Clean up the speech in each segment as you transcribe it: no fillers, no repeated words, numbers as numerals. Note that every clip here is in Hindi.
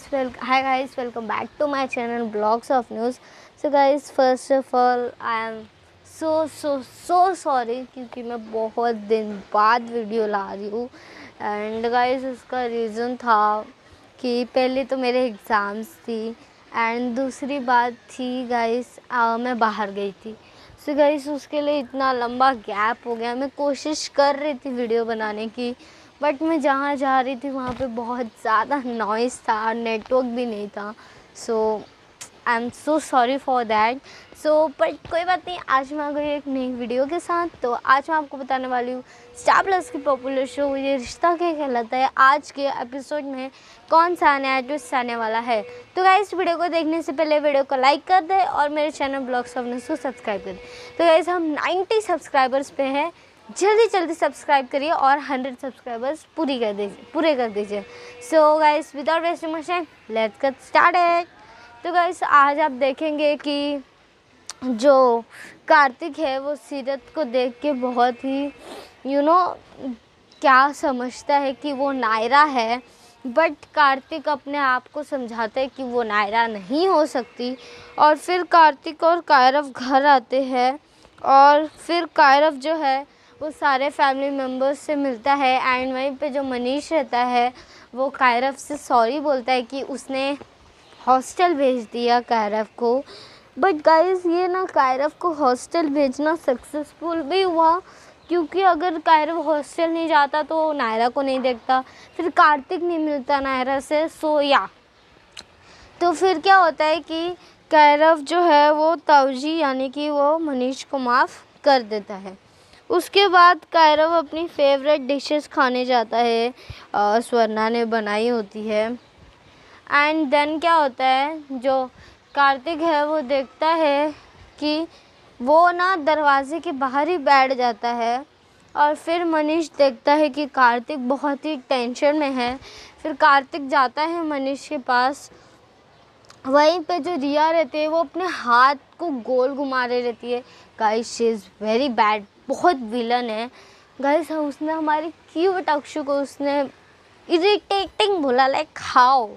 hi guys, welcome back to my channel Blogs of News. So guys, first of all I am so sorry क्योंकि मैं बहुत दिन बाद वीडियो ला रही हूँ। एंड गाइस उसका रीज़न था कि पहले तो मेरे एग्ज़ाम्स थी एंड दूसरी बात थी गाइस मैं बाहर गई थी। सो गाइस उसके लिए इतना लंबा गैप हो गया। मैं कोशिश कर रही थी वीडियो बनाने की, बट मैं जहाँ जा रही थी वहाँ पे बहुत ज़्यादा नॉइज़ था, नेटवर्क भी नहीं था। So I am so sorry for that. But कोई बात नहीं, आज मैं आ गई एक नई वीडियो के साथ। तो आज मैं आपको बताने वाली हूँ स्टार प्लस की पॉपुलर शो ये रिश्ता क्या कहलाता है, आज के एपिसोड में कौन सा नया ट्विस्ट आने वाला है। तो गाइस वीडियो को देखने से पहले वीडियो को लाइक कर दें और मेरे चैनल ब्लॉग्स ऑफ न्यूज़ को सब्सक्राइब कर दें। तो गाइस हम 90 सब्सक्राइबर्स पे हैं, जल्दी सब्सक्राइब करिए और 100 सब्सक्राइबर्स पूरे कर दीजिए। So guys without wasting much time let's get started. तो गाइस आज आप देखेंगे कि जो कार्तिक है वो सीरत को देख के बहुत ही क्या समझता है कि वो नायरा है, बट कार्तिक अपने आप को समझाता है कि वो नायरा नहीं हो सकती। और फिर कार्तिक और कायरव घर आते हैं और फिर कायरव जो है वो सारे फैमिली मेम्बर्स से मिलता है एंड वहीं पे जो मनीष रहता है वो कायरव से सॉरी बोलता है कि उसने हॉस्टल भेज दिया कायरव को। बट गाइस ये ना कायरव को हॉस्टल भेजना सक्सेसफुल भी हुआ, क्योंकि अगर कायरव हॉस्टल नहीं जाता तो नायरा को नहीं देखता, फिर कार्तिक नहीं मिलता नायरा से। तो फिर क्या होता है कि कायरव जो है वो ताऊजी यानी कि वो मनीष को माफ़ कर देता है। उसके बाद कायरव अपनी फेवरेट डिशेस खाने जाता है, स्वर्णा ने बनाई होती है। एंड देन क्या होता है, जो कार्तिक है वो देखता है कि वो ना दरवाजे के बाहर ही बैठ जाता है और फिर मनीष देखता है कि कार्तिक बहुत ही टेंशन में है। फिर कार्तिक जाता है मनीष के पास। वहीं पे जो रिया रहती है वो अपने हाथ को गोल घुमा रही रहती है। Guys she is very bad, बहुत विलन है गाइस। उसने हमारी क्यूट अक्षु को उसने इरिटेटिंग बोला, लाइक हाउ।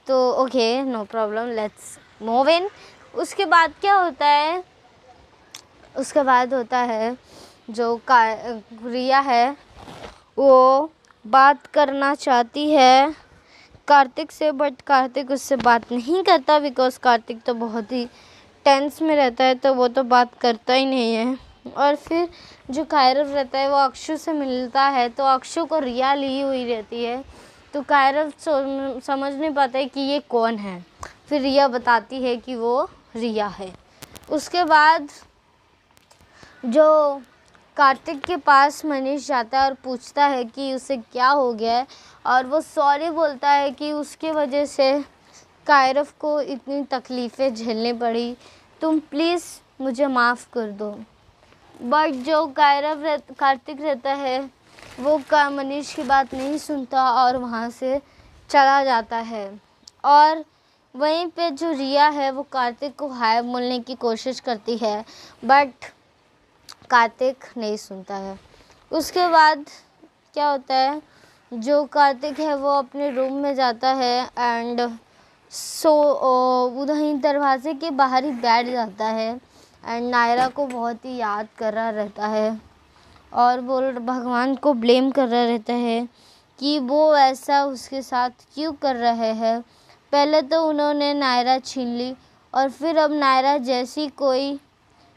तो okay no problem, let's move in. उसके बाद क्या होता है, उसके बाद होता है जो रिया है वो बात करना चाहती है कार्तिक से, बट कार्तिक उससे बात नहीं करता बिकॉज कार्तिक तो बहुत ही टेंस में रहता है, तो वो तो बात करता ही नहीं है। और फिर जो कायरव रहता है वो अक्षु से मिलता है, तो अक्षु को रिया ली हुई रहती है, तो कायरव समझ नहीं पाता है कि ये कौन है। फिर रिया बताती है कि वो रिया है। उसके बाद जो कार्तिक के पास मनीष जाता है और पूछता है कि उसे क्या हो गया है, और वो सॉरी बोलता है कि उसके वजह से कायरव को इतनी तकलीफ़ें झेलनी पड़ी, तुम प्लीज़ मुझे माफ़ कर दो। बट जो कार्तिक रहता है वो मनीष की बात नहीं सुनता और वहाँ से चला जाता है। और वहीं पे जो रिया है वो कार्तिक को हाय बोलने की कोशिश करती है, बट कार्तिक नहीं सुनता है। उसके बाद क्या होता है, जो कार्तिक है वो अपने रूम में जाता है एंड उधर ही दरवाजे के बाहर ही बैठ जाता है एंड नायरा को बहुत ही याद कर रहा रहता है और वो भगवान को ब्लेम कर रहा रहता है कि वो ऐसा उसके साथ क्यों कर रहे हैं। पहले तो उन्होंने नायरा छीन ली और फिर अब नायरा जैसी कोई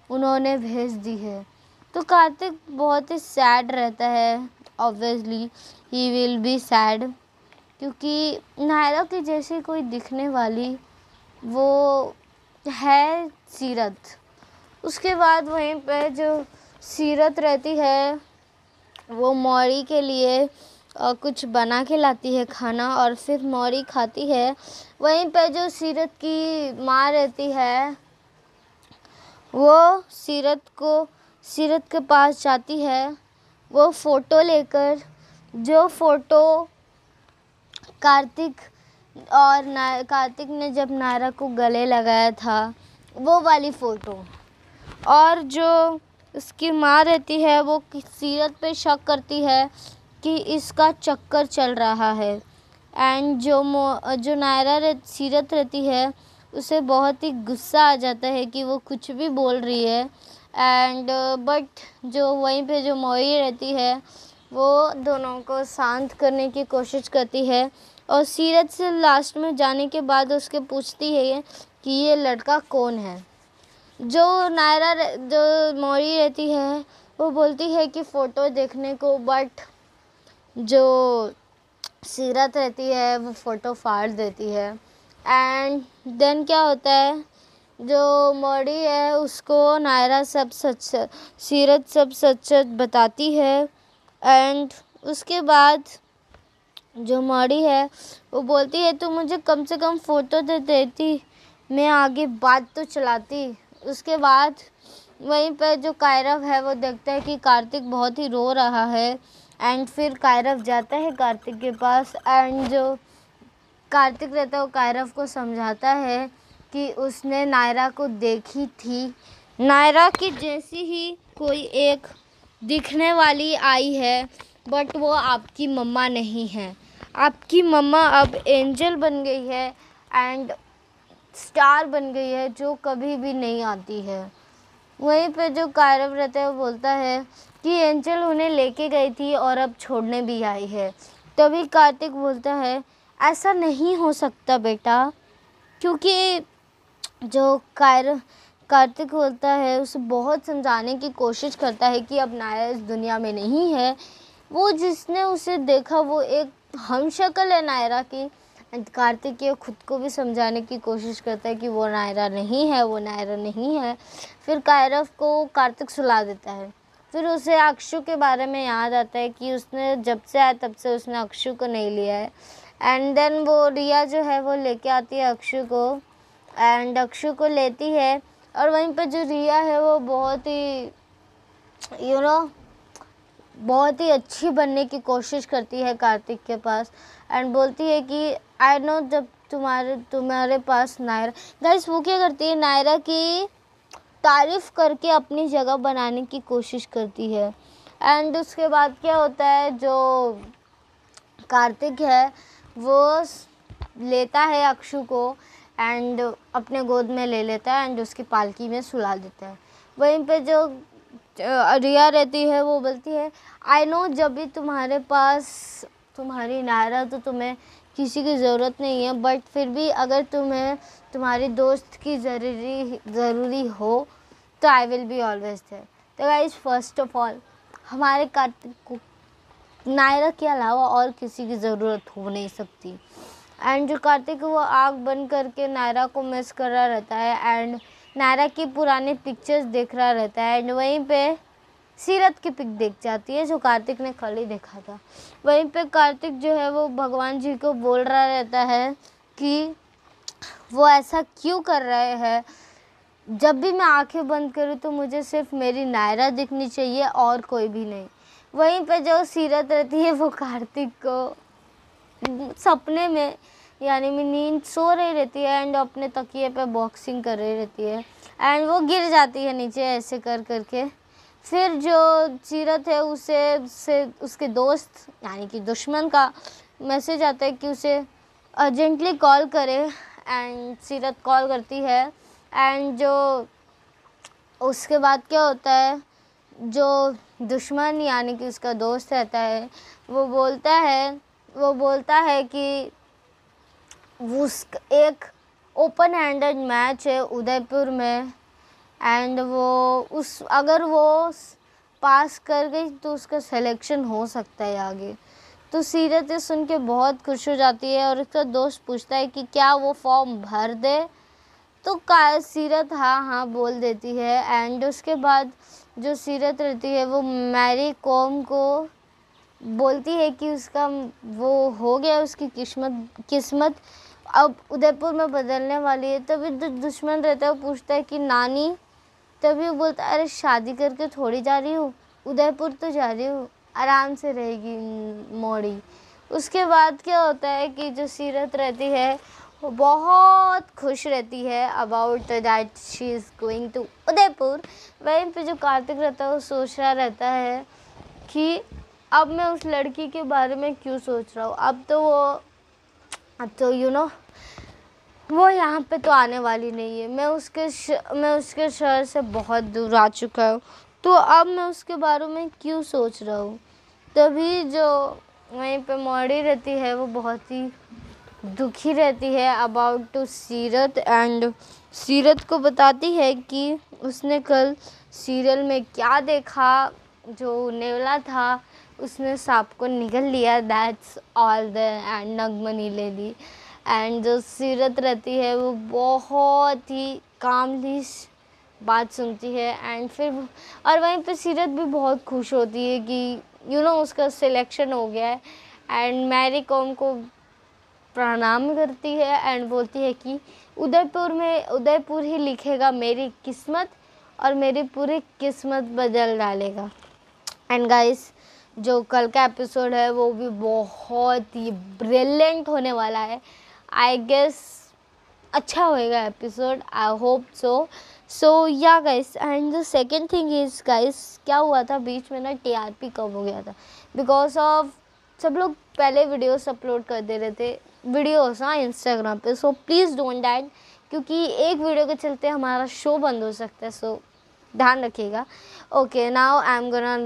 उन्होंने भेज दी है। तो कार्तिक बहुत ही सैड रहता है, obviously he will be sad, क्योंकि नायरा की जैसी कोई दिखने वाली वो है सीरत। उसके बाद वहीं पे जो सीरत रहती है वो मौरी के लिए कुछ बना के लाती है खाना और फिर मौरी खाती है। वहीं पे जो सीरत की माँ रहती है वो सीरत के पास जाती है, वो फ़ोटो लेकर, जो फ़ोटो कार्तिक ने जब नायरा को गले लगाया था वो वाली फ़ोटो। और जो उसकी माँ रहती है वो सीरत पे शक करती है कि इसका चक्कर चल रहा है एंड जो सीरत रहती है उसे बहुत ही गुस्सा आ जाता है कि वो कुछ भी बोल रही है। एंड बट जो वहीं पे जो मौरी रहती है वो दोनों को शांत करने की कोशिश करती है और सीरत से लास्ट में जाने के बाद उसके पूछती है कि ये लड़का कौन है। जो मौरी रहती है वो बोलती है कि फ़ोटो देखने को, बट जो सीरत रहती है वो फ़ोटो फाड़ देती है। एंड देन क्या होता है, जो मौरी है उसको नायरा सीरत सब सच बताती है। एंड उसके बाद जो मौरी है वो बोलती है तू मुझे कम से कम फ़ोटो दे देती, मैं आगे बात तो चलाती। उसके बाद वहीं पर जो कायरव है वो देखता है कि कार्तिक बहुत ही रो रहा है। एंड फिर कायरव जाता है कार्तिक के पास एंड जो कार्तिक रहता है वो कायरव को समझाता है कि उसने नायरा को देखी थी। नायरा की जैसी ही कोई एक दिखने वाली आई है, बट वो आपकी मम्मा नहीं है। आपकी मम्मा अब एंजल बन गई है एंड स्टार बन गई है जो कभी भी नहीं आती है। वहीं पे जो कायरव रहता है वो बोलता है कि एंजल उन्हें लेके गई थी और अब छोड़ने भी आई है। तभी कार्तिक बोलता है ऐसा नहीं हो सकता बेटा, क्योंकि जो कार्तिक बोलता है उसे बहुत समझाने की कोशिश करता है कि अब नायरा इस दुनिया में नहीं है। वो जिसने उसे देखा वो एक हमशक्ल है नायरा की। एंड कार्तिक ये खुद को भी समझाने की कोशिश करता है कि वो नायरा नहीं है, वो नायरा नहीं है। फिर कायरव को कार्तिक सुला देता है। फिर उसे अक्षु के बारे में याद आता है कि उसने जब से आया तब से उसने अक्षु को नहीं लिया है। एंड देन वो रिया जो है वो लेके आती है अक्षु को एंड अक्षु को लेती है। और वहीं पर जो रिया है वो बहुत ही बहुत ही अच्छी बनने की कोशिश करती है कार्तिक के पास एंड बोलती है कि आई नो जब तुम्हारे पास नायरा, गाइस वो क्या करती है नायरा की तारीफ़ करके अपनी जगह बनाने की कोशिश करती है। एंड उसके बाद क्या होता है, जो कार्तिक है वो लेता है अक्षु को एंड अपने गोद में ले लेता है एंड उसकी पालकी में सुला देता है। वहीं पे जो रिया रहती है वो बोलती है आई नो जब भी तुम्हारे पास तुम्हारी नायरा तो तुम्हें किसी की ज़रूरत नहीं है, बट फिर भी अगर तुम्हें तुम्हारी दोस्त की ज़रूरी हो तो I will be always there. तो गाइस फर्स्ट ऑफ ऑल हमारे कार्तिक को नायरा के अलावा और किसी की ज़रूरत हो नहीं सकती। एंड जो कार्तिक वो आँख बंद करके नायरा को मिस कर रहा रहता है एंड नायरा की पुराने पिक्चर्स देख रहा रहता है। एंड वहीं पे सीरत की पिक देख जाती है जो कार्तिक ने कल ही देखा था। वहीं पे कार्तिक जो है वो भगवान जी को बोल रहा रहता है कि वो ऐसा क्यों कर रहे हैं, जब भी मैं आंखें बंद करूँ तो मुझे सिर्फ मेरी नायरा दिखनी चाहिए और कोई भी नहीं। वहीं पे जो सीरत रहती है वो कार्तिक को सपने में यानी में नींद सो रही रहती है एंड अपने तकिए पे बॉक्सिंग कर रही रहती है एंड वो गिर जाती है नीचे ऐसे कर करके। फिर जो सीरत है उसे उसके दोस्त यानी कि दुश्मन का मैसेज आता है कि उसे अर्जेंटली कॉल करे एंड सीरत कॉल करती है। एंड जो उसके बाद क्या होता है, जो दुश्मन यानी कि उसका दोस्त रहता है वो बोलता है कि एक ओपन हैंडेड मैच है उदयपुर में एंड अगर वो पास कर गई तो उसका सिलेक्शन हो सकता है आगे। तो सीरत ये सुन के बहुत खुश हो जाती है और उसका दोस्त पूछता है कि क्या वो फॉर्म भर दे, तो सीरत हाँ बोल देती है। एंड उसके बाद जो सीरत रहती है वो मैरी कॉम को बोलती है कि उसका वो हो गया, उसकी किस्मत अब उदयपुर में बदलने वाली है। तभी दुश्मन रहता है वो पूछता है कि नानी, तभी वो बोलता है अरे शादी करके थोड़ी जा रही हूँ, उदयपुर तो जा रही हूँ, आराम से रहेगी मौड़ी। उसके बाद क्या होता है कि जो सीरत रहती है वो बहुत खुश रहती है about that she is going to Udaipur. वहीं पे जो कार्तिक रहता है वो सोच रहा रहता है कि अब मैं उस लड़की के बारे में क्यों सोच रहा हूँ, अब तो वो तो वो यहाँ पे तो आने वाली नहीं है। मैं उसके शहर से बहुत दूर आ चुका हूँ, तो अब मैं उसके बारे में क्यों सोच रहा हूँ। तभी जो वहीं पे मौड़ी रहती है वो बहुत ही दुखी रहती है अबाउट टू सीरत, एंड सीरत को बताती है कि उसने कल सीरियल में क्या देखा। जो नेवला था उसने सांप को निगल लिया, दैट्स ऑल द, एंड नगमनी ले ली। एंड जो सीरत रहती है वो बहुत ही कामली बात सुनती है, एंड फिर और वहीं पे सीरत भी बहुत खुश होती है कि उसका सिलेक्शन हो गया है। एंड मैरी कॉम को प्रणाम करती है एंड बोलती है कि उदयपुर ही लिखेगा मेरी किस्मत, और मेरी पूरी किस्मत बदल डालेगा। एंड गाइस, जो कल का एपिसोड है वो भी बहुत ही ब्रिलियंट होने वाला है। आई गेस अच्छा होएगा एपिसोड, आई होप सो या guys. And the second thing is guys, क्या हुआ था बीच में ना, टीआरपी कम हो गया था बिकॉज ऑफ सब लोग पहले वीडियोस अपलोड कर दे रहे थे वीडियोस इंस्टाग्राम पे। सो प्लीज़ डोंट डैट, क्योंकि एक वीडियो के चलते हमारा शो बंद हो सकता है, सो ध्यान रखिएगा। Okay, now I am gonna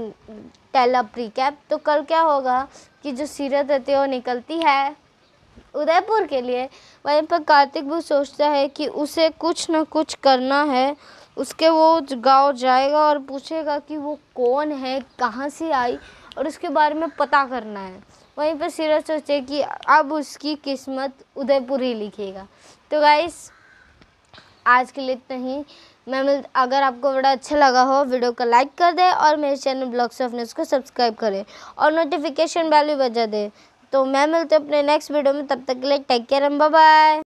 tell a recap. तो कल क्या होगा कि जो सीरत रहती है वो निकलती है उदयपुर के लिए। वहीं पर कार्तिक भी सोचता है कि उसे कुछ ना कुछ करना है। वो गांव जाएगा और पूछेगा कि वो कौन है, कहाँ से आई, और उसके बारे में पता करना है। वहीं पर सीरत सोचे कि अब उसकी किस्मत उदयपुर ही लिखेगा। तो गाइस, आज के लिए इतना ही। अगर आपको वीडियो अच्छा लगा हो, वीडियो को लाइक कर दे और मेरे चैनल ब्लॉग्स ऑफ न्यूज़ को सब्सक्राइब करें और नोटिफिकेशन बेल भी बजा दे। तो मैं मिलते अपने नेक्स्ट वीडियो में, तब तक के लिए take care and bye bye.